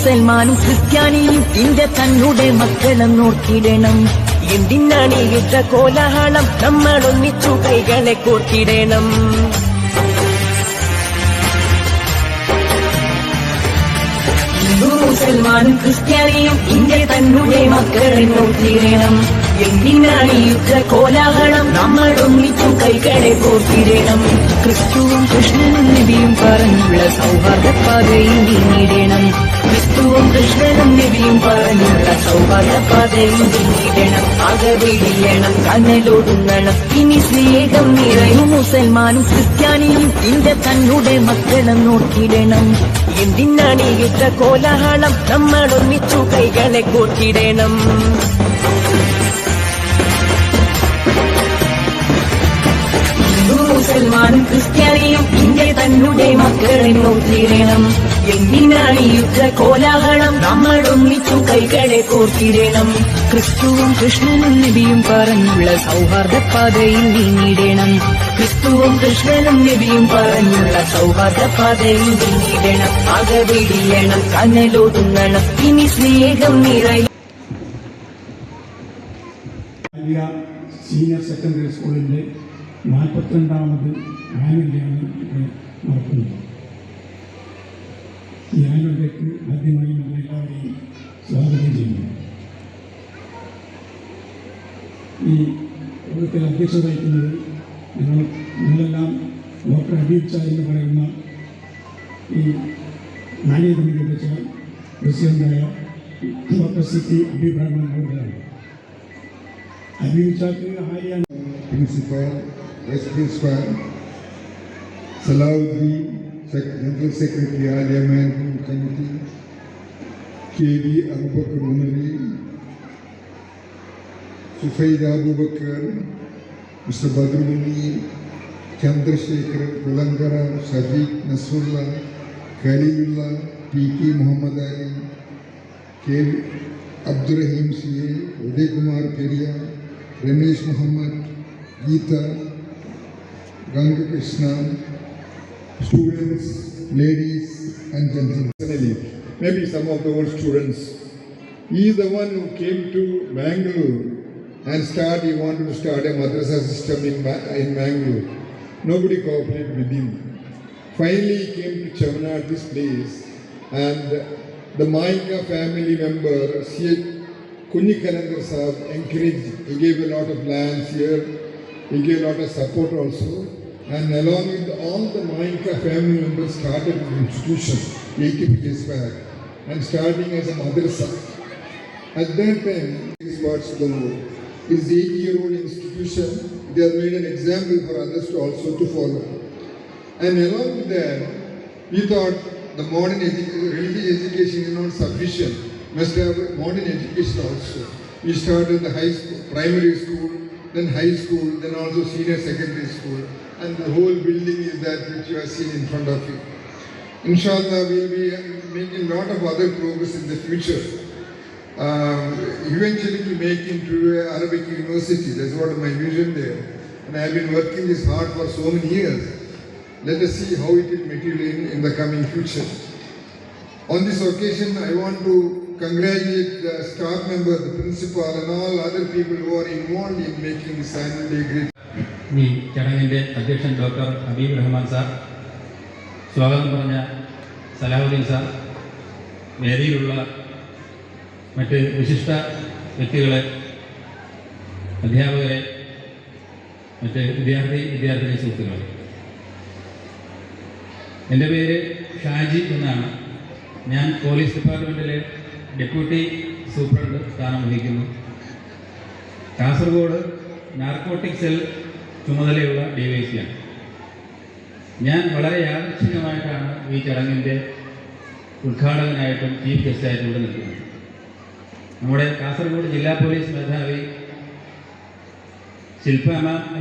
മുസൽമാനും ക്രിസ്ത്യാനിയും നിന്റെ തന്നുടെ മക്കളെ നോക്കിയിടണം. എന്തിനാണ് യുദ്ധ കോലാഹലം, നമ്മൾ ഒന്നിച്ചു കൈകളെ കോർത്തിടണം. മുസൽമാനും ക്രിസ്ത്യാനിയും നിന്റെ തന്നുടെ മക്കളെ നോക്കിയിടണം. എന്തിനാണ് യുദ്ധ കോലാഹലം, നമ്മൾ ഒന്നിച്ചു കൈകളെ കോർത്തിടണം. ക്രിസ്തുവും കൃഷ്ണനും നബിയും പറഞ്ഞുള്ള സൗഹാർദ്ദ പാതയിൽ നീങ്ങിടണം. ക്രിസ്തുവും കൃഷ്ണനും നബിയും പറഞ്ഞുള്ള സൗഹാർദ്ദ പാതയിൽ നീങ്ങിടണം. അകവിടിയണം, കനലൊടുങ്ങണം, ഇനി സ്നേഹം നിറയും. മുസൽമാനും ക്രിസ്ത്യാനിയും നിന്റെ തന്നുടെ മക്കളെ നോക്കിയിടണം. എന്തിനാണ് യുദ്ധ കോലാഹലം, നമ്മൾ ഒന്നിച്ചു കൈകളെ കോർത്തിടണം. മുസൽമാനും ക്രിസ്ത്യാനിയും നിന്റെ തന്നുടെ മക്കളെ നോക്കിയിടണം. എന്തിനാണ് യുദ്ധ കോലാഹലം, നമ്മൾ ഒന്നിച്ചു കൈകളെ കോർത്തിടണം. ക്രിസ്തുവും കൃഷ്ണനും നബിയും പറഞ്ഞുള്ള സൗഹാർദ്ദ പാതയിൽ നീങ്ങിടണം. ക്രിസ്തുവും കൃഷ്ണനും നബിയും പറഞ്ഞുള്ള സൗഹാർദ്ദ പാതയിൽ നീങ്ങിടണം. അകവിടിയണം, കനലൊടുങ്ങണം, ഇനി സ്നേഹം നിറയും. സീനിയർ സെക്കൻഡറി സ്കൂളിൻ്റെ 42ാമത് ആനുവലാണ് നടക്കുന്നത്. ഈ ആനുവലിലേക്ക് ആദ്യമായി നമ്മളെല്ലാവരെയും സ്വാഗതം ചെയ്യുന്നു. ഈ യോഗത്തിൽ അധ്യക്ഷത വഹിക്കുന്നത് നിങ്ങളെല്ലാം ഡോക്ടർ ഹബീബ് ഷാ എന്ന് പറയുന്ന ഈ നാണയ കമ്മിറ്റിയുടെ പ്രസിഡന്റായ ഡോക്ടർ CT ഹബീബ് റഹ്മാൻ അവர்களാണ്. ഹബീബ് ഷാക്ക് ആര്യ Principal, Vice Principal, Salahuddin, General Secretary, Alia Management Committee, KB Abubakar Umari, Sufaida Abubakar, Mr. Badrulli, Chandrasekhar Kulangara, Sadiq Nasrullah, Khalilullah, PK Muhammad Ali, K. Abdurrahim CA, Uday Kumar Peria, Ramesh Muhammad, Geeta, Ganga Krishna, students, ladies and gentlemen. Maybe some of the old students. He is the one who came to Bangalore and he wanted to start a madrasa system in Bangalore. Nobody cooperated with him. Finally he came to Chavanad, this place, and the Maika family member, C.H. Kunjikanandar Sahab, encouraged. He gave a lot of lands here. He gave a lot of support also, and along with all the Maika family members started an institution 80 years back and starting as a madrasa. At that time, this was the 80-year-old institution. They have made an example for others to also to follow. And along with that, we thought the modern religious education is not sufficient. Must have modern education also. We started the high school, primary school, then high school, then also senior secondary school, and the whole building is that which you have seen in front of you. Inshallah, we will be making a lot of other progress in the future. Eventually to make into Arabic University, that's what my vision there. And I have been working this hard for so many years. Let us see how it will materialize in the coming future. On this occasion, I want to congratulate the staff member, the principal, and all other people who are involved in making this annual day great. ഈ ചടങ്ങിൻ്റെ അധ്യക്ഷൻ doctor Habib Rahman sir, സ്വാഗതം പറഞ്ഞ Salahuddin sir, വേദിയിലുള്ള മറ്റ് വിശിഷ്ട വ്യക്തികളെ, അധ്യാപകരെ, മറ്റ് വിദ്യാർത്ഥിനി സുഹൃത്തുക്കളെ. എൻ്റെ പേര് ഷാജി എന്നാണ്. ഞാൻ പോലീസ് ഡിപ്പാർട്ട്മെൻറ്റിലെ ഡെപ്യൂട്ടി സൂപ്രണ്ട് സ്ഥാനം വഹിക്കുന്നു. കാസർഗോഡ് നാർക്കോട്ടിക് സെൽ ചുമതലയുള്ള DYC-യാണ്. ഞാൻ വളരെ യാദൃച്ഛികമായിട്ടാണ് ഈ ചടങ്ങിൻ്റെ ഉദ്ഘാടകനായിട്ടും ചീഫ് ഗസ്റ്റായിട്ടും ഇവിടെ നിൽക്കുന്നത്. നമ്മുടെ കാസർഗോഡ് ജില്ലാ പോലീസ് മേധാവി ശില്പ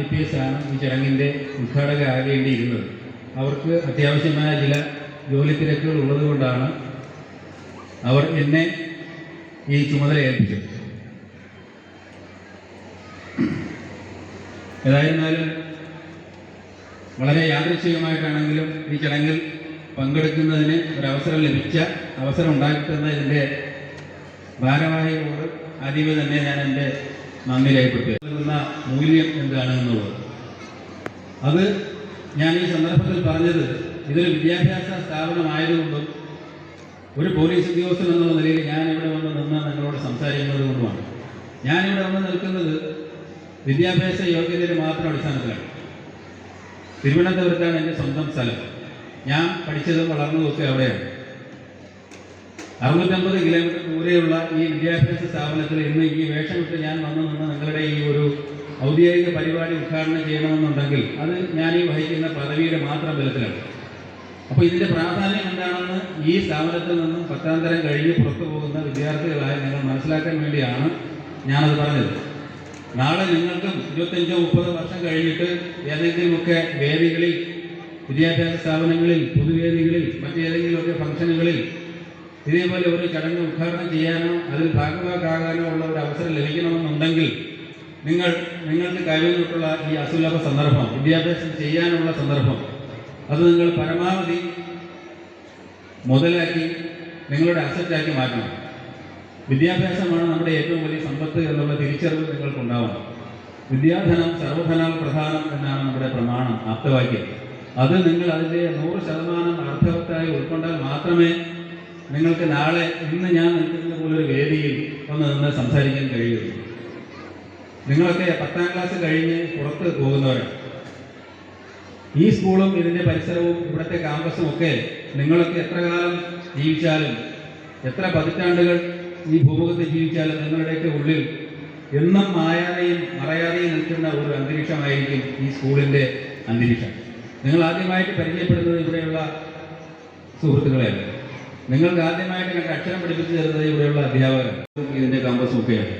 IPS ആണ് ഈ ചടങ്ങിൻ്റെ ഉദ്ഘാടകരാകേണ്ടിയിരുന്നത്. അവർക്ക് അത്യാവശ്യമായ ചില ജോലി തിരക്കുകൾ ഉള്ളതുകൊണ്ടാണ് അവർ എന്നെ ഈ ചുമതല ഏൽപ്പിച്ചത്. ഏതായിരുന്നാലും വളരെ യാദൃച്ഛികമായിട്ടാണെങ്കിലും ഈ ചടങ്ങിൽ പങ്കെടുക്കുന്നതിന് ഒരവസരം അവസരം ഉണ്ടാക്കിത്തന്ന ഇതിൻ്റെ ഭാരവാഹികളോട് ആദ്യമേ തന്നെ ഞാൻ എൻ്റെ നന്ദി രേഖപ്പെടുത്തുന്ന മൂല്യം എന്താണ് എന്നുള്ളത്. അത് ഞാൻ ഈ സന്ദർഭത്തിൽ പറഞ്ഞത് ഇതൊരു വിദ്യാഭ്യാസ സ്ഥാപനമായതുകൊണ്ടും ഒരു പോലീസ് ഉദ്യോഗസ്ഥൻ എന്നുള്ള നിലയിൽ ഞാനിവിടെ വന്ന് നിന്ന് നിങ്ങളോട് സംസാരിക്കുന്നത് കൊണ്ടുമാണ്. ഞാനിവിടെ വന്ന് നിൽക്കുന്നത് വിദ്യാഭ്യാസ യോഗ്യതയുടെ മാത്രം അടിസ്ഥാനത്തിലാണ്. തിരുവനന്തപുരത്താണ് എൻ്റെ സ്വന്തം സ്ഥലം. ഞാൻ പഠിച്ചതും വളർന്നതും ഒക്കെ അവിടെയാണ്. 650 കിലോമീറ്റർ ദൂരെയുള്ള ഈ വിദ്യാഭ്യാസ സ്ഥാപനത്തിൽ ഇന്ന് ഈ വേഷമിട്ട് ഞാൻ വന്നു നിന്ന് നിങ്ങളുടെ ഈ ഒരു ഔദ്യോഗിക പരിപാടി ഉദ്ഘാടനം ചെയ്യണമെന്നുണ്ടെങ്കിൽ അത് ഞാൻ ഈ വഹിക്കുന്ന പദവിയുടെ മാത്രം ബലത്തിലാണ്. അപ്പോൾ ഇതിൻ്റെ പ്രാധാന്യം എന്താണെന്ന് ഈ സ്ഥാപനത്തിൽ നിന്നും 10ാം തരം കഴിഞ്ഞ് പുറത്തു പോകുന്ന വിദ്യാർത്ഥികളായ നിങ്ങൾ മനസ്സിലാക്കാൻ വേണ്ടിയാണ് ഞാനത് പറഞ്ഞത്. നാളെ നിങ്ങൾക്കും 25-30 വർഷം കഴിഞ്ഞിട്ട് ഏതെങ്കിലുമൊക്കെ വേദികളിൽ, വിദ്യാഭ്യാസ സ്ഥാപനങ്ങളിൽ, പൊതുവേദികളിൽ, മറ്റേതെങ്കിലുമൊക്കെ ഫംഗ്ഷനുകളിൽ ഇതേപോലെ ഒരു ചടങ്ങ് ഉദ്ഘാടനം ചെയ്യാനോ അതിൽ ഭാഗവാക്കാകാനോ ഉള്ള ഒരു അവസരം ലഭിക്കണമെന്നുണ്ടെങ്കിൽ നിങ്ങൾക്ക് കഴിവിട്ടുള്ള ഈ അസുലഭ സന്ദർഭം, വിദ്യാഭ്യാസം ചെയ്യാനുള്ള സന്ദർഭം, അത് നിങ്ങൾ പരമാവധി മുതലാക്കി നിങ്ങളുടെ അസറ്റാക്കി മാറ്റണം. വിദ്യാഭ്യാസമാണ് നമ്മുടെ ഏറ്റവും വലിയ സമ്പത്ത് എന്നുള്ള തിരിച്ചറിവ് നിങ്ങൾക്കുണ്ടാവണം. വിദ്യാധനം സർവധനാൽ പ്രധാനം എന്നാണ് നമ്മുടെ പ്രമാണം, ആപ്തവാക്യം. അത് നിങ്ങൾ അതിൻ്റെ 100% അർത്ഥവത്തായി ഉൾക്കൊണ്ടാൽ മാത്രമേ നിങ്ങൾക്ക് നാളെ ഇന്ന് ഞാൻ നിൽക്കുന്ന പോലൊരു വേദിയിൽ വന്ന് നിന്ന് സംസാരിക്കാൻ കഴിയുള്ളൂ. നിങ്ങളൊക്കെ 10ാം ക്ലാസ് കഴിഞ്ഞ് പുറത്ത് പോകുന്നവരാണ്. ഈ സ്കൂളും ഇതിൻ്റെ പരിസരവും ഇവിടുത്തെ ക്യാമ്പസും ഒക്കെ നിങ്ങളൊക്കെ എത്ര കാലം ജീവിച്ചാലും, എത്ര പതിറ്റാണ്ടുകൾ ഈ ഭൂമുഖത്ത് ജീവിച്ചാലും നിങ്ങളുടെയൊക്കെ ഉള്ളിൽ എന്നും മായാതെയും മറയാതെയും നിൽക്കുന്ന ഒരു അന്തരീക്ഷമായിരിക്കും ഈ സ്കൂളിൻ്റെ അന്തരീക്ഷം. നിങ്ങൾ ആദ്യമായിട്ട് പരിചയപ്പെടുന്നത് ഇവിടെയുള്ള സുഹൃത്തുക്കളെയാണ്. നിങ്ങൾക്ക് ആദ്യമായിട്ട് കണ്ട അക്ഷരം പഠിപ്പിച്ചു തരുന്നത് ഇവിടെയുള്ള അധ്യാപകർ, ഇതിൻ്റെ ക്യാമ്പസും ഒക്കെയാണ്.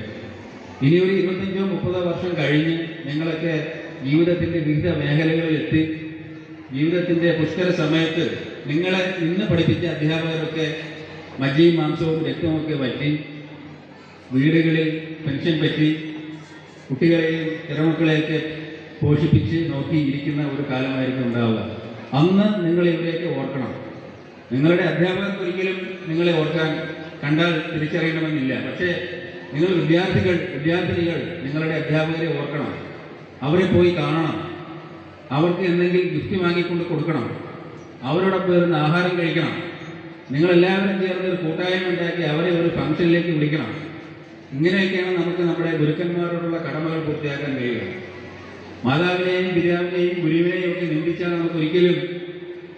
ഇനി ഒരു 25-30 വർഷം കഴിഞ്ഞ് നിങ്ങളൊക്കെ ജീവിതത്തിൻ്റെ വിവിധ മേഖലകളിൽ എത്തി ജീവിതത്തിൻ്റെ പുഷ്കര സമയത്ത് നിങ്ങളെ ഇന്ന് പഠിപ്പിച്ച അധ്യാപകരൊക്കെ മജ്ജയും മാംസവും രക്തമൊക്കെ വറ്റി വീടുകളിൽ പെൻഷൻ പറ്റി കുട്ടികളെയും ചെറുമക്കളെയൊക്കെ പോഷിപ്പിച്ച് നോക്കി ഇരിക്കുന്ന ഒരു കാലമായിരിക്കും ഉണ്ടാവുക. അന്ന് നിങ്ങൾ ഇവിടെയൊക്കെ ഓർക്കണം. നിങ്ങളുടെ അധ്യാപകർക്ക് ഒരിക്കലും നിങ്ങളെ ഓർക്കാൻ കണ്ടാൽ തിരിച്ചറിയണമെന്നില്ല. പക്ഷേ നിങ്ങൾ വിദ്യാർത്ഥിനികൾ നിങ്ങളുടെ അധ്യാപകരെ ഓർക്കണം. അവരെ പോയി കാണണം. അവർക്ക് എന്തെങ്കിലും ഗിഫ്റ്റ് വാങ്ങിക്കൊണ്ട് കൊടുക്കണം. അവരോടൊപ്പം ഇരുന്ന് ആഹാരം കഴിക്കണം. നിങ്ങളെല്ലാവരും ചേർന്ന് ഒരു കൂട്ടായ്മ ഉണ്ടാക്കി അവരെ ഒരു ഫംഗ്ഷനിലേക്ക് വിളിക്കണം. ഇങ്ങനെയൊക്കെയാണ് നമുക്ക് നമ്മുടെ ഗുരുക്കന്മാരോടുള്ള കടമകൾ പൂർത്തിയാക്കാൻ കഴിയുക. മാതാവിനെയും പിതാവിനെയും ഗുരുവിനെയും ഒക്കെ നിന്ദിച്ചാൽ നമുക്ക് ഒരിക്കലും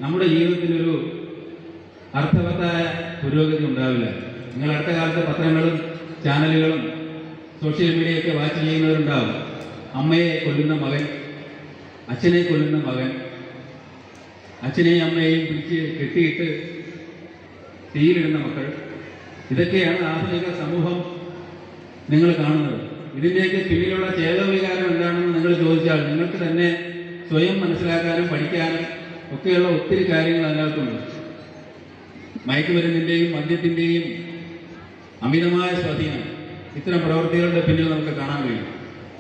നമ്മുടെ ജീവിതത്തിലൊരു അർത്ഥവത്തായ പുരോഗതി ഉണ്ടാവില്ല. നിങ്ങൾ അടുത്ത കാലത്ത് പത്രങ്ങളും ചാനലുകളും സോഷ്യൽ മീഡിയയൊക്കെ വാച്ച് ചെയ്യുന്നവരുണ്ടാവും. അമ്മയെ കൊല്ലുന്ന മകൻ, അച്ഛനെ കൊല്ലുന്ന മകൻ, അച്ഛനെയും അമ്മയെയും പിടിച്ച് കെട്ടിയിട്ട് തീയിലിടുന്ന മക്കൾ. ഇതൊക്കെയാണ് ആധുനിക സമൂഹം നിങ്ങൾ കാണുന്നത്. ഇതിൻ്റെയൊക്കെ പിന്നിലുള്ള ചേതോവികാരം എന്താണെന്ന് നിങ്ങൾ ചോദിച്ചാൽ നിങ്ങൾക്ക് തന്നെ സ്വയം മനസ്സിലാക്കാനും പഠിക്കാനും ഒക്കെയുള്ള ഒത്തിരി കാര്യങ്ങൾ അതിനകത്തുണ്ട്. മയക്കുമരുന്നിൻ്റെയും മദ്യത്തിൻ്റെയും അമിതമായ സ്വാധീനം ഇത്തരം പ്രവൃത്തികളുടെ പിന്നിൽ നമുക്ക് കാണാൻ കഴിയും.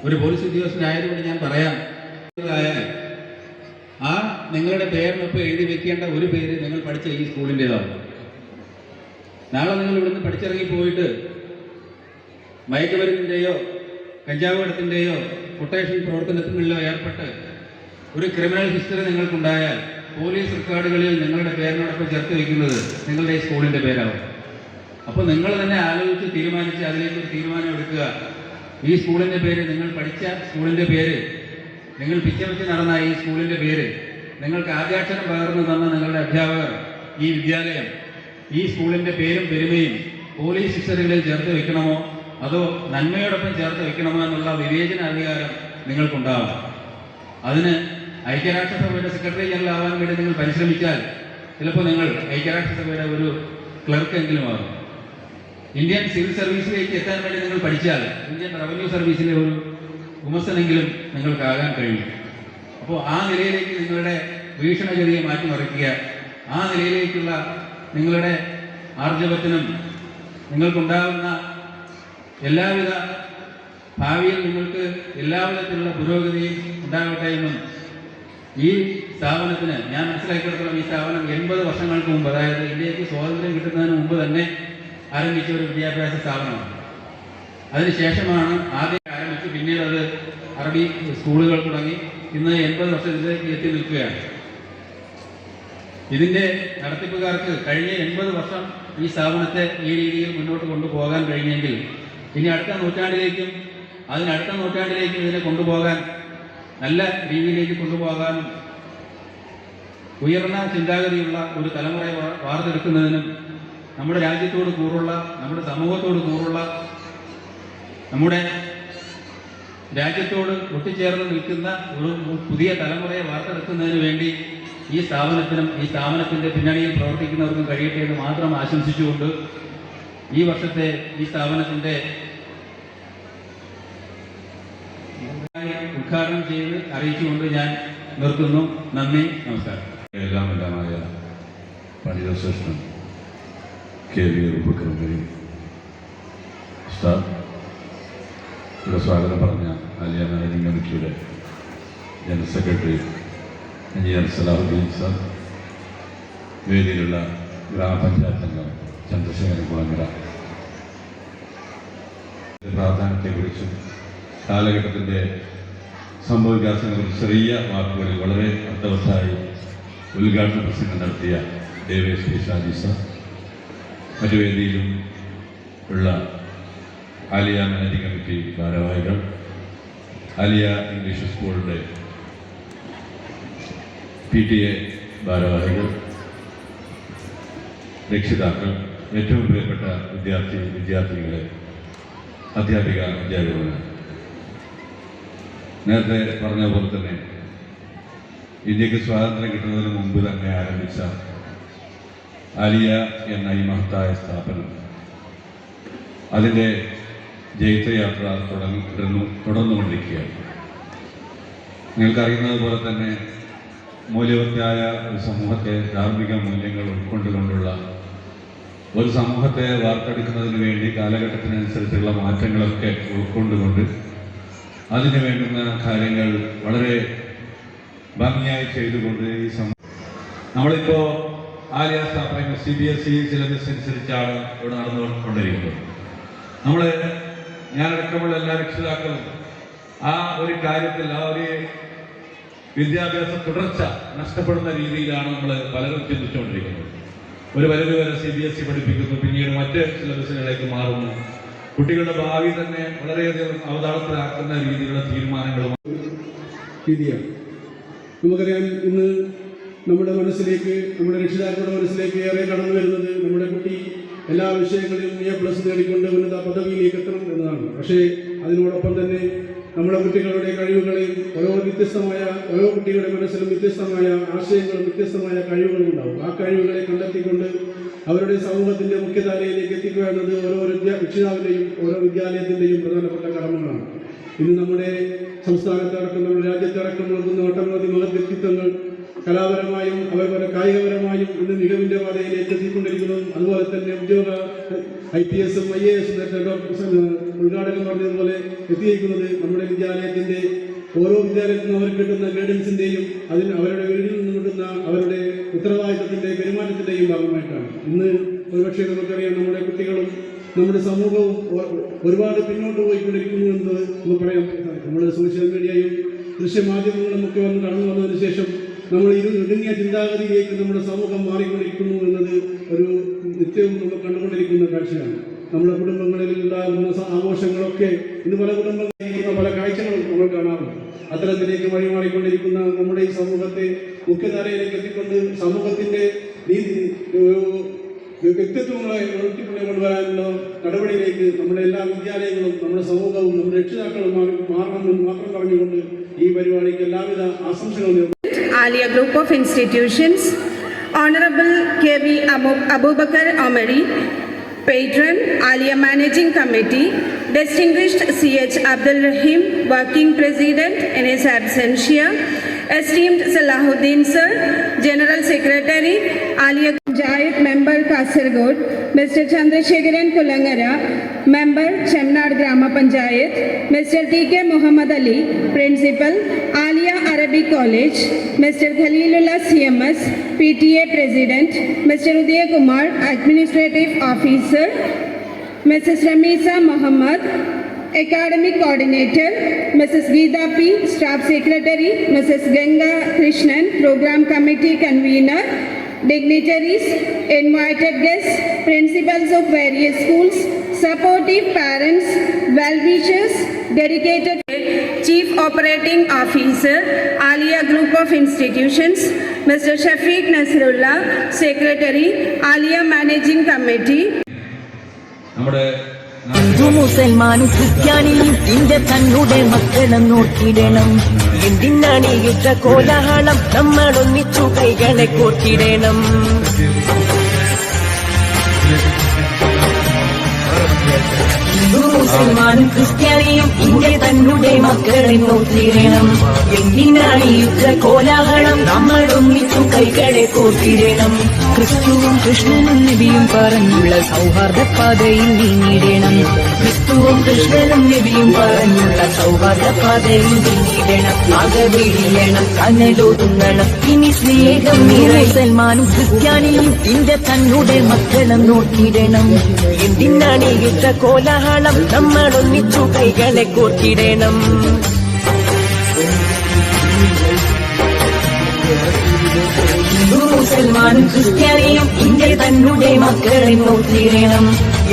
ഒരു പോലീസ് ഉദ്യോഗസ്ഥനായതുകൊണ്ട് ഞാൻ പറയാം, ആ നിങ്ങളുടെ പേരിനൊപ്പം എഴുതി വെക്കേണ്ട ഒരു പേര് നിങ്ങൾ പഠിച്ച ഈ സ്കൂളിൻ്റെതാണ്. നാളെ നിങ്ങൾ ഇവിടുന്ന് പഠിച്ചിറങ്ങി പോയിട്ട് മയക്കുമരുന്നിൻ്റെയോ കഞ്ചാവ് കടത്തിൻ്റെയോ കൊട്ടേഷൻ പ്രവർത്തനത്തിലോ ഏർപ്പെട്ട് ഒരു ക്രിമിനൽ ഹിസ്റ്ററി നിങ്ങൾക്കുണ്ടായാൽ പോലീസ് റെക്കോർഡുകളിൽ നിങ്ങളുടെ പേരിനോടൊപ്പം ചേർത്ത് വയ്ക്കുന്നത് നിങ്ങളുടെ ഈ സ്കൂളിൻ്റെ പേരാവും. അപ്പോൾ നിങ്ങൾ തന്നെ ആലോചിച്ച് തീരുമാനിച്ച് അതിലേക്കൊരു തീരുമാനം എടുക്കുക. ഈ സ്കൂളിൻ്റെ പേര്, നിങ്ങൾ പഠിച്ച സ്കൂളിൻ്റെ പേര്, നിങ്ങൾ പിച്ചവെച്ച് നടന്ന ഈ സ്കൂളിൻ്റെ പേര്, നിങ്ങൾക്ക് ആദ്യാക്ഷരം പകർന്നു തന്ന നിങ്ങളുടെ അധ്യാപകർ, ഈ വിദ്യാലയം, ഈ സ്കൂളിൻ്റെ പേരും പെരുമയും പോലീസ് ഹിസ്റ്ററികളിൽ ചേർത്ത് വെക്കണമോ അതോ നന്മയോടൊപ്പം ചേർത്ത് വെക്കണമോ എന്നുള്ള വിവേചനാധികാരം നിങ്ങൾക്കുണ്ടാവും. അതിന് ഐക്യരാഷ്ട്രസഭയുടെ സെക്രട്ടറി ജനറൽ ആവാൻ വേണ്ടി നിങ്ങൾ പരിശ്രമിച്ചാൽ ചിലപ്പോൾ നിങ്ങൾ ഐക്യരാഷ്ട്രസഭയുടെ ഒരു ക്ലർക്കെങ്കിലും ആകും. ഇന്ത്യൻ സിവിൽ സർവീസിലേക്ക് എത്താൻ വേണ്ടി നിങ്ങൾ പഠിച്ചാൽ ഇന്ത്യൻ റവന്യൂ സർവീസിലെ ഒരു ഗുമസ്തനെങ്കിലും നിങ്ങൾക്കാകാൻ കഴിയും. അപ്പോൾ ആ നിലയിലേക്ക് നിങ്ങളുടെ വീക്ഷണഗതിയെ മാറ്റിമറിക്കുക. ആ നിലയിലേക്കുള്ള നിങ്ങളുടെ ആർജവത്തിനും നിങ്ങൾക്കുണ്ടാകുന്ന എല്ലാവിധ ഭാവിയിൽ നിങ്ങൾക്ക് എല്ലാവിധത്തിലുള്ള പുരോഗതിയും ഉണ്ടാകട്ടെ എന്നും ഈ സ്ഥാപനത്തിന് ഞാൻ മനസ്സിലാക്കിയെടുത്തോളം ഈ സ്ഥാപനം 80 വർഷങ്ങൾക്ക് മുമ്പ്, അതായത് ഇന്ത്യക്ക് സ്വാതന്ത്ര്യം കിട്ടുന്നതിന് മുമ്പ് തന്നെ ആരംഭിച്ച ഒരു വിദ്യാഭ്യാസ സ്ഥാപനമാണ്. അതിനുശേഷമാണ് ആദ്യം ആരംഭിച്ച് പിന്നീട് അത് അറബി സ്കൂളുകൾ തുടങ്ങി ഇന്ന് 80 വർഷത്തിലേക്ക് എത്തി നിൽക്കുകയാണ്. ഇതിൻ്റെ നടത്തിപ്പുകാർക്ക് കഴിഞ്ഞ 80 വർഷം ഈ സ്ഥാപനത്തെ ഈ രീതിയിൽ മുന്നോട്ട് കൊണ്ടുപോകാൻ കഴിഞ്ഞെങ്കിൽ ഇനി അടുത്ത നൂറ്റാണ്ടിലേക്കും അതിനടുത്ത നൂറ്റാണ്ടിലേക്കും ഇതിനെ കൊണ്ടുപോകാൻ, നല്ല രീതിയിലേക്ക് കൊണ്ടുപോകാനും ഉയർന്ന ചിന്താഗതിയുള്ള ഒരു തലമുറയെ വാർത്തെടുക്കുന്നതിനും നമ്മുടെ രാജ്യത്തോട് കൂറുള്ള, നമ്മുടെ സമൂഹത്തോട് കൂറുള്ള, നമ്മുടെ രാജ്യത്തോട് ഒട്ടിച്ചേർന്ന് നിൽക്കുന്ന ഒരു പുതിയ തലമുറയെ വാർത്തെടുക്കുന്നതിന് വേണ്ടി ഈ സ്ഥാപനത്തിനും ഈ സ്ഥാപനത്തിൻ്റെ പിന്നണിയിൽ പ്രവർത്തിക്കുന്നവർക്കും കഴിയട്ടെ എന്ന് മാത്രം ആശംസിച്ചുകൊണ്ട് ഈ വർഷത്തെ ഈ സ്ഥാപനത്തിൻ്റെ ഉദ്ഘാടനം ചെയ്ത് അറിയിച്ചുകൊണ്ട് ഞാൻ നിർത്തുന്നു. നന്ദി, നമസ്കാരം. എല്ലാമായ പണ്ഡിതശ്രേഷ്ഠൻ KV അബൂബക്കർ സ്റ്റാഫ്, ഇവിടെ സ്വാഗതം പറഞ്ഞ ആലിയ മാനേജിംഗ് കമ്മിറ്റിയുടെ general secretary engineer Salahuddin sir, വേദിയിലുള്ള ഗ്രാമപഞ്ചായത്ത് അംഗം ചന്ദ്രശേഖരൻ കുളങ്ങര, പ്രാധാന്യത്തെക്കുറിച്ചും കാലഘട്ടത്തിൻ്റെ സംഭവവികാസങ്ങളെക്കുറിച്ച് ചെറിയ വാക്കുകളിൽ വളരെ അർത്ഥവത്തായി ഉദ്ഘാടന പ്രസംഗം നടത്തിയ ദേവേശ് ഷാജി സാർ, മറ്റു വേദിയിലും ഉള്ള ആലിയ മാനേജിംഗ് കമ്മിറ്റി ഭാരവാഹികൾ, ആലിയ ഇംഗ്ലീഷ് സ്കൂളിൻ്റെ PTA ഭാരവാഹികൾ, രക്ഷിതാക്കൾ, ഏറ്റവും പ്രിയപ്പെട്ട വിദ്യാർത്ഥികളെ, അധ്യാപകരെ, നേരത്തെ പറഞ്ഞ പോലെ തന്നെ ഇന്ത്യക്ക് സ്വാതന്ത്ര്യം കിട്ടുന്നതിന് മുമ്പ് തന്നെ ആരംഭിച്ച ആലിയ എന്ന ഈ മഹത്തായ സ്ഥാപനം അതിൻ്റെ ജൈത്രയാത്ര തുടർന്നുകൊണ്ടിരിക്കുകയാണ്. നിങ്ങൾക്കറിയുന്നത് പോലെ തന്നെ മൂല്യവത്തായ ഒരു സമൂഹത്തെ, ധാർമ്മിക മൂല്യങ്ങൾ ഉൾക്കൊണ്ടുകൊണ്ടുള്ള ഒരു സമൂഹത്തെ വാർത്തെടുക്കുന്നതിന് വേണ്ടി കാലഘട്ടത്തിനനുസരിച്ചുള്ള മാറ്റങ്ങളൊക്കെ ഉൾക്കൊണ്ടുകൊണ്ട് അതിന് വേണ്ടുന്ന കാര്യങ്ങൾ വളരെ ഭംഗിയായി ചെയ്തുകൊണ്ട് ഈ നമ്മളിപ്പോൾ ആലിയ സ്ഥാപനങ്ങൾ CBSE സിലബസ് അനുസരിച്ചാണ് ഇവിടെ നടന്നുകൊണ്ടിരിക്കുന്നത്. ഞാനടക്കമുള്ള എല്ലാ രക്ഷിതാക്കളും ആ ഒരു കാര്യത്തിൽ, ആ ഒരു വിദ്യാഭ്യാസ തുടർച്ച നഷ്ടപ്പെടുന്ന രീതിയിലാണ് നമ്മൾ പലരും ചിന്തിച്ചുകൊണ്ടിരിക്കുന്നത്. ഒരു പരിധി വരെ CBSE പഠിപ്പിക്കുന്നു, പിന്നീട് മറ്റ് സിലബസുകളിലേക്ക് മാറുന്നു. കുട്ടികളുടെ ഭാവി തന്നെ വളരെയധികം അവതാളത്തിലാക്കുന്ന രീതിയിലുള്ള തീരുമാനങ്ങളും രീതിയാണ്. നമുക്കറിയാം, ഇന്ന് നമ്മുടെ മനസ്സിലേക്ക്, നമ്മുടെ രക്ഷിതാക്കളുടെ മനസ്സിലേക്ക് ഏറെ കടന്നു വരുന്നത് നമ്മുടെ കുട്ടി എല്ലാ വിഷയങ്ങളിലും A+ നേടിക്കൊണ്ട് ഉന്നത പദവിയിലേക്ക് എത്തണം എന്നതാണ്. പക്ഷേ അതിനോടൊപ്പം തന്നെ നമ്മുടെ കുട്ടികളുടെ കഴിവുകളെയും ഓരോ കുട്ടികളുടെ മനസ്സിലും വ്യത്യസ്തമായ ആശയങ്ങളും വ്യത്യസ്തമായ കഴിവുകളും ഉണ്ടാവും. ആ കഴിവുകളെ കണ്ടെത്തിക്കൊണ്ട് അവരുടെ സമൂഹത്തിൻ്റെ മുഖ്യധാരയിലേക്ക് എത്തിക്കുക എന്നത് ഓരോ രക്ഷിതാവിൻ്റെയും ഓരോ വിദ്യാലയത്തിൻ്റെയും പ്രധാനപ്പെട്ട കടമകളാണ്. ഇന്ന് നമ്മുടെ സംസ്ഥാനത്തടക്കം, നമ്മുടെ രാജ്യത്തടക്കം നൽകുന്ന ഒട്ടനവധി മഹത് വ്യക്തിത്വങ്ങൾ കലാപരമായും അതുപോലെ കായികപരമായും ഇന്ന് മികവിൻ്റെ പാതയിലേക്ക് എത്തിക്കൊണ്ടിരിക്കുന്നതും, അതുപോലെ തന്നെ ഉദ്യോഗ IPS ഉം IAS ഉദ്ഘാടകം പറഞ്ഞതുപോലെ എത്തിയിരിക്കുന്നത് നമ്മുടെ വിദ്യാലയത്തിൻ്റെ ഓരോ വിദ്യാലയത്തിനും അവർക്ക് കിട്ടുന്ന ഗൈഡൻസിൻ്റെയും അവരുടെ വീട്ടിൽ നിന്ന് കിട്ടുന്ന അവരുടെ ഉത്തരവാദിത്തത്തിൻ്റെ പെരുമാറ്റത്തിൻ്റെയും ഭാഗമായിട്ടാണ്. ഇന്ന് ഒരുപക്ഷെ നമുക്കറിയാം, നമ്മുടെ കുട്ടികളും നമ്മുടെ സമൂഹവും ഒരുപാട് പിന്നോട്ട് പോയിക്കൊണ്ടിരിക്കുന്നു എന്നത് നമുക്ക് പറയാൻ. നമ്മുടെ സോഷ്യൽ മീഡിയയും ദൃശ്യമാധ്യമങ്ങളും ഒക്കെ കടന്നു വന്നതിന് ശേഷം നമ്മൾ ഇടുങ്ങിയ ചിന്താഗതിയിലേക്ക് നമ്മുടെ സമൂഹം മാറിക്കൊണ്ടിരിക്കുന്നു എന്നത് ഒരു നിത്യവും നമ്മൾ കണ്ടുകൊണ്ടിരിക്കുന്ന കാഴ്ചയാണ്. നമ്മുടെ കുടുംബങ്ങളിൽ ഉണ്ടാകുന്ന ആഘോഷങ്ങളൊക്കെ ഇന്ന് പല കുടുംബങ്ങളിലിരിക്കുന്ന പല കാഴ്ചകളും നമ്മൾ കാണാറുണ്ട്. അത്തരത്തിലേക്ക് വഴിമാറിക്കൊണ്ടിരിക്കുന്ന നമ്മുടെ ഈ സമൂഹത്തെ മുഖ്യധാരയിലേക്ക് എത്തിക്കൊണ്ട് സമൂഹത്തിൻ്റെ വ്യക്തിത്വങ്ങളെ ഉയർത്തിക്കൊണ്ട് കൊണ്ടുവരാനുള്ള നടപടിയിലേക്ക് നമ്മുടെ എല്ലാ വിദ്യാലയങ്ങളും നമ്മുടെ സമൂഹവും നമ്മുടെ രക്ഷിതാക്കളും മാറണമെന്ന് മാത്രം പറഞ്ഞുകൊണ്ട് ഈ പരിപാടിക്ക് എല്ലാവിധ ആശംസകളും. Alia Group of Institutions, Honorable KV Abubakar Omari, Patron, Alia Managing Committee, Distinguished CH Abdul Rahim, Working President in his absentia, Esteemed Salahuddin Sir, General Secretary, Alia Panchayat Member Member Kasaragod, Mr. Chandrasekharan Kulangara, Member Chemnad Grama Panchayat, Mr. T.K. Muhammad Ali, Principal, Alia Arabic College, Mr. Khalilullah CMS, PTA President, Mr. Udaya Kumar, Administrative Officer, Mrs. Ramisa Muhammad, Academic Coordinator, Mrs. Geeta P, Staff Secretary, Mrs. Ganga Krishnan, Program Committee Convener, dignitaries, invited guests, principals of various schools, supportive parents, well-wishers, dedicated Chief Operating Officer, Alia Group of Institutions, Mr. Shafiq Nasrullah, Secretary, Alia Managing Committee. നമ്മുടെ ഹിന്ദു മുസൽമാനും ക്രിസ്ത്യാനിയും India തന്നുടെ മക്കളും നോക്കിയിടണം. എന്തിനാണ് ഇത്ര കോലാഹലം? നമ്മളൊന്നിച്ചു കൈകളെ കോർത്തിടണം. ഹിന്ദു മുസൽമാനും ക്രിസ്ത്യാനിയും India തന്നുടെ മക്കളെ നോക്കിയിടണം. എന്തിനാണ് ഇത്ര കോലാഹലം? നമ്മളൊന്നിച്ചു കൈകളെ കോർത്തിടണം. ക്രിസ്തുവും കൃഷ്ണനും നബിയും പറഞ്ഞുള്ള സൗഹാർദ്ദ പാതയിൽ നീങ്ങിടണം. ക്രിസ്തുവും കൃഷ്ണനും നബിയും പറഞ്ഞുള്ള സൗഹാർദ്ദ പാതയിൽ നീങ്ങിടണം. ആകവിടിയണം, കനലൊതുങ്ങണം. ഇനി സ്നേഹം നിറയെ മുസൽമാനും ക്രിസ്ത്യാനിയും ഇന്ത്യ തന്നുടെ മക്കളും നോക്കിയിടണം. എന്തിനാണ് ഇത്ര കോലാഹലം? നമ്മളൊന്നിച്ചു കൈകളെ കോർത്തിടണം. ഹിന്ദു മുസൽമാനും ക്രിസ്ത്യാനിയും ഇന്ത്യ തന്നുടെ മക്കളെ നോക്കിയിടണം.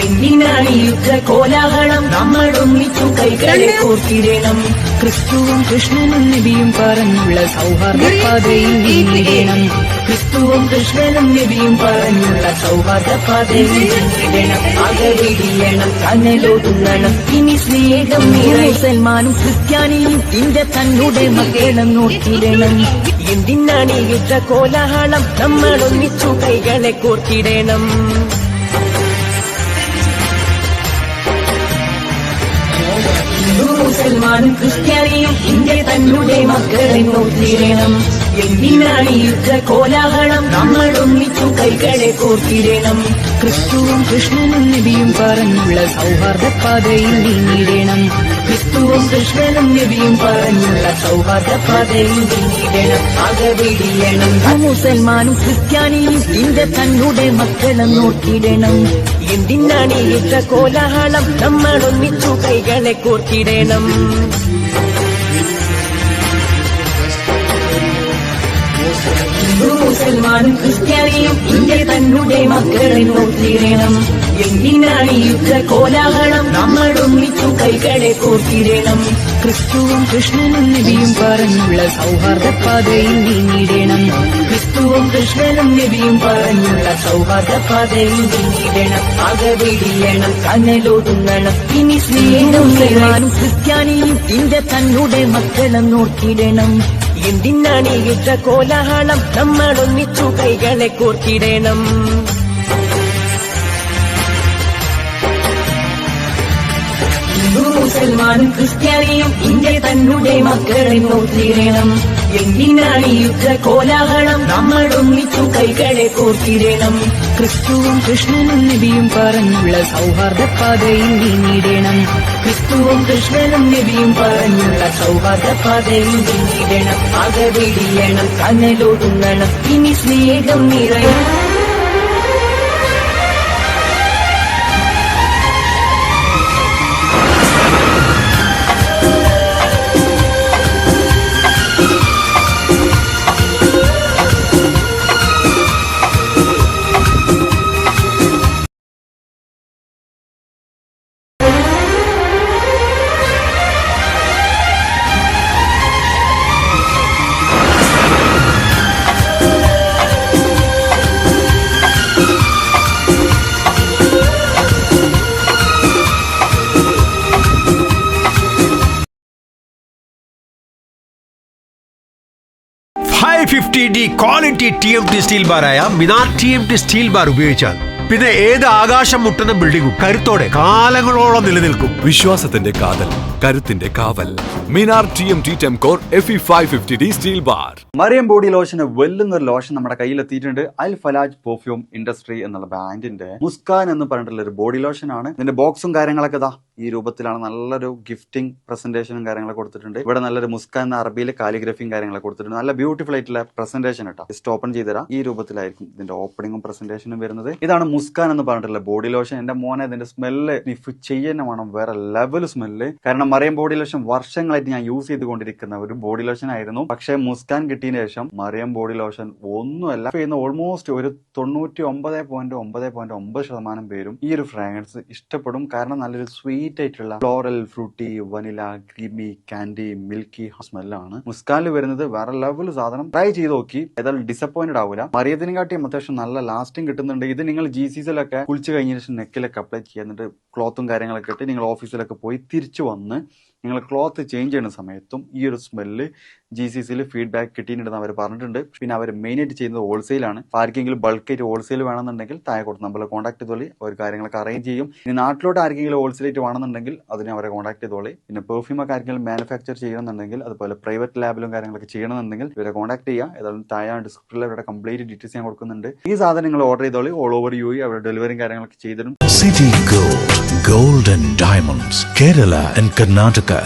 എന്തിനാണ് ഇത്ര കോലാഹലം? നമ്മളൊന്നിച്ചു കൈകളെ കോർത്തിടണം. ക്രിസ്തുവും കൃഷ്ണനും നബിയും പറഞ്ഞുള്ള സൗഹാർദ്ദ പാതയിൽ നീങ്ങിടണം. ക്രിസ്തുവും കൃഷ്ണനും നബിയും പറഞ്ഞുള്ള സൗഹാർദ്ദ പാതയിൽ നീങ്ങിടണം. അകവിടിയണം, കനലൊതുങ്ങണം. ഇനി സ്നേഹം നിറയെ മുസൽമാനും ക്രിസ്ത്യാനിയും ഇന്ത്യ തന്നുടെ മക്കളും നോക്കിയിടണം. എന്തിനാണ് ഇത്ര കോലാഹലം? നമ്മളൊന്നിച്ചു കൈകളെ കോർത്തിടണം. ഹിന്ദു മുസൽമാനും ക്രിസ്ത്യാനിയും ഇന്ത്യ തന്നുടെ മക്കളെ നോക്കിയിടണം. എന്തിനാണ് ഇത്ര കോലാഹലം? നമ്മളൊന്നിച്ചു കൈകളെ കോർത്തിടണം. ക്രിസ്തുവും കൃഷ്ണനും നബിയും പറഞ്ഞുള്ള സൗഹാർദ്ദ പാതയിൽ നീങ്ങിടണം. ക്രിസ്തുവും കൃഷ്ണനും നബിയും പറഞ്ഞുള്ള സൗഹാർദ്ദ പാതയിൽ നീങ്ങിടണം. അകവിടിയണം, മുസൽമാനും ക്രിസ്ത്യാനിയും ഇന്ത്യ തന്നുടെ മക്കളും നോക്കിയിടണം. എന്തിനാണ് ഇത്ര കോലാഹലം? നമ്മളൊന്നിച്ചു കൈകളെ കോർത്തിടണം. ഹിന്ദു മുസൽമാനും ക്രിസ്ത്യാനിയും ഇന്ത്യ തന്നുടെ മക്കളെ നോക്കിയിടണം. എന്തിനാണ് ഇത്ര കോലാഹലം? നമ്മളൊന്നിച്ചു കൈകളെ കോർത്തിടണം. ക്രിസ്തുവും കൃഷ്ണനും നബിയും പറഞ്ഞുള്ള സൗഹാർദ്ദ പാതയിൽ നീങ്ങിടണം. ക്രിസ്തുവും കൃഷ്ണനും നബിയും പറഞ്ഞുള്ള സൗഹാർദ്ദ പാതയിൽ നീങ്ങിടണം. അകവിടിയണം, കനലൊതുങ്ങണം. ഇനി സ്നേഹം മുസൽമാനും ക്രിസ്ത്യാനിയും ഇന്ത്യ തന്നുടെ മക്കളും നോക്കിയിടണം. എന്തിനാണ് ഇത്ര കോലാഹലം? നമ്മളൊന്നിച്ചു കൈകളെ കോർത്തിടണം. ഹിന്ദു മുസൽമാനും ക്രിസ്ത്യാനിയും ഇന്ത്യ തന്നുടെ മക്കളെ നോക്കിയിടണം. എന്തിനാണ് ഇത്ര കോലാഹലം? നമ്മളൊന്നിച്ചു കൈകളെ കോർത്തിടണം. ക്രിസ്തുവും കൃഷ്ണനും നബിയും പറഞ്ഞുള്ള സൗഹാർദ്ദ പാതയിൽ നീങ്ങിടണം. ക്രിസ്തുവും കൃഷ്ണനും നബിയും പറഞ്ഞുള്ള സൗഹാർദ്ദ പാതയിൽ നീങ്ങിടണം. അകവിടിയണം, കനലൊതുങ്ങണം. ഇനി സ്നേഹം നിറയെ $550D ക്വാളിറ്റി TMT സ്റ്റീൽ ബാറായ മിനാർ TMT സ്റ്റീൽ ബാർ ഉപയോഗിച്ചാൽ പിന്നെ ഏത് ആകാശം മുട്ടുന്ന ബിൽഡിംഗും കരുത്തോടെ കാലങ്ങളോളം നിലനിൽക്കും. വിശ്വാസത്തിന്റെ കാതൽ കരുത്തിന്റെ കാവൽ. Minar TMT Temcor FE 550D steel bar. Mariyam body ലോഷന് വെല്ലുന്നൊരു ലോഷൻ നമ്മുടെ കയ്യിലെത്തിയിട്ടുണ്ട്. അൽ ഫലാജ് പെർഫ്യൂം ഇൻഡസ്ട്രി എന്നുള്ള ബ്രാൻഡിന്റെ മുസ്കാൻ എന്ന് പറഞ്ഞിട്ടുള്ള ഒരു ബോഡി ലോഷൻ ആണ്. ഇതിന്റെ ബോക്സും കാര്യങ്ങളൊക്കെ ഇതാ ഈ രൂപത്തിലാണ്. നല്ലൊരു ഗിഫ്റ്റിംഗ് പ്രസന്റേഷനും കാര്യങ്ങളൊക്കെ കൊടുത്തിട്ടുണ്ട്. ഇവിടെ നല്ലൊരു മുസ്കാൻ എന്ന അറബിയിലെ കാലിഗ്രഫിയും കാര്യങ്ങളൊക്കെ കൊടുത്തിട്ടുണ്ട്. നല്ല ബ്യൂട്ടിഫുൾ ആയിട്ടുള്ള പ്രസന്റേഷൻ കേട്ടോ. ജസ്റ്റ് ഓപ്പൺ ചെയ്തുതരാം. ഈ രൂപത്തിലായിരിക്കും ഇതിന്റെ ഓപ്പണിംഗും പ്രസന്റേഷനും വരുന്നത്. ഇതാണ് മുസ്കാൻ എന്ന് പറഞ്ഞിട്ടുള്ള ബോഡി ലോഷൻ. എന്റെ മോനെ ഇതിന്റെ സ്മെല്ല് സ്നിഫ് ചെയ്യുന്ന വേണം, വേറെ ലെവൽ സ്മെല്ല്. കാരണം മറിയം ബോഡി ലോഷൻ വർഷങ്ങളായിട്ട് ഞാൻ യൂസ് ചെയ്തുകൊണ്ടിരിക്കുന്ന ഒരു ബോഡി ലോഷൻ ആയിരുന്നു. പക്ഷെ മുസ്കാൻ കിട്ടിയതിനു ശേഷം മറിയം ബോഡി ലോഷൻ ഒന്നുമല്ല ചെയ്യുന്ന ഓൾമോസ്റ്റ് ഒരു 99.9% പേരും ഈ ഒരു ഫ്രാഗ്രൻസ് ഇഷ്ടപ്പെടും. കാരണം നല്ലൊരു സ്വീറ്റ് ആയിട്ടുള്ള floral, fruity, vanilla, creamy, candy, milky സ്മെല്ലാണ് മുസ്കാനിൽ വരുന്നത്. വേറെ ലെവൽ സാധനം. ട്രൈ ചെയ്ത് നോക്കി, ഏതായാലും ഡിസപ്പോയിന്റഡ് ആവില്ല. മറിയത്തിനെക്കാട്ടിയും അത്യാവശ്യം നല്ല ലാസ്റ്റിംഗ് കിട്ടുന്നുണ്ട്. ഇത് നിങ്ങൾ GCCയിലൊക്കെ കുളിച്ച് കഴിഞ്ഞ ശേഷം നെക്കിലൊക്കെ അപ്ലൈ ചെയ്യുന്നുണ്ട്. ക്ലോത്തും കാര്യങ്ങളൊക്കെ ഇട്ട് നിങ്ങൾ ഓഫീസിലൊക്കെ പോയി തിരിച്ചു വന്ന് നിങ്ങൾ ക്ലോത്ത് ചേഞ്ച് ചെയ്യുന്ന സമയത്തും ഈ ഒരു സ്മെല്ല് GCCയിൽ ഫീഡ്ബാക്ക് കിട്ടിയിട്ടുണ്ടെന്ന് അവർ പറഞ്ഞിട്ടുണ്ട്. പിന്നെ അവർ മെയിനായിട്ട് ചെയ്യുന്നത് ഹോൾസെയിലാണ്. ആർക്കെങ്കിലും ബൾക്കായിട്ട് ഹോൾസെയിൽ വേണമെന്നുണ്ടെങ്കിൽ താഴെ കൊടുത്ത് നമ്മളെ കോൺടാക്ട് ചെയ്തോളി. അവർ കാര്യങ്ങളൊക്കെ അറേഞ്ച് ചെയ്യും. ഇനി നാട്ടിലോട്ട് ആർക്കെങ്കിലും ഹോൾസെയിലായിട്ട് വേണമെന്നുണ്ടെങ്കിൽ അതിനെ അവരെ കോൺടാക്ട് ചെയ്തോളി. പിന്നെ പെർഫ്യൂം ഒക്കെ ആർക്കെങ്കിലും മാനുഫാക്ചർ ചെയ്യണമെന്നുണ്ടെങ്കിൽ, അതുപോലെ പ്രൈവറ്റ് ലാബിലും കാര്യങ്ങളൊക്കെ ചെയ്യണമെന്നുണ്ടെങ്കിൽ ഇവരെ കോൺടാക്ട് ചെയ്യുക. ഏതായാലും താഴെ ഡിസ്ക്രിപ്ഷനിൽ അവരുടെ കംപ്ലീറ്റ് ഡീറ്റെയിൽസ് ഞാൻ കൊടുക്കുന്നുണ്ട്. ഈ സാധനം നിങ്ങൾ ഓർഡർ ചെയ്തോളി. ഓൾ ഓവർ UAE അവരുടെ ഡെലിവറിയും കാര്യങ്ങളൊക്കെ ചെയ്തിടും. City Gold, Gold and Diamonds, Kerala and Karnataka.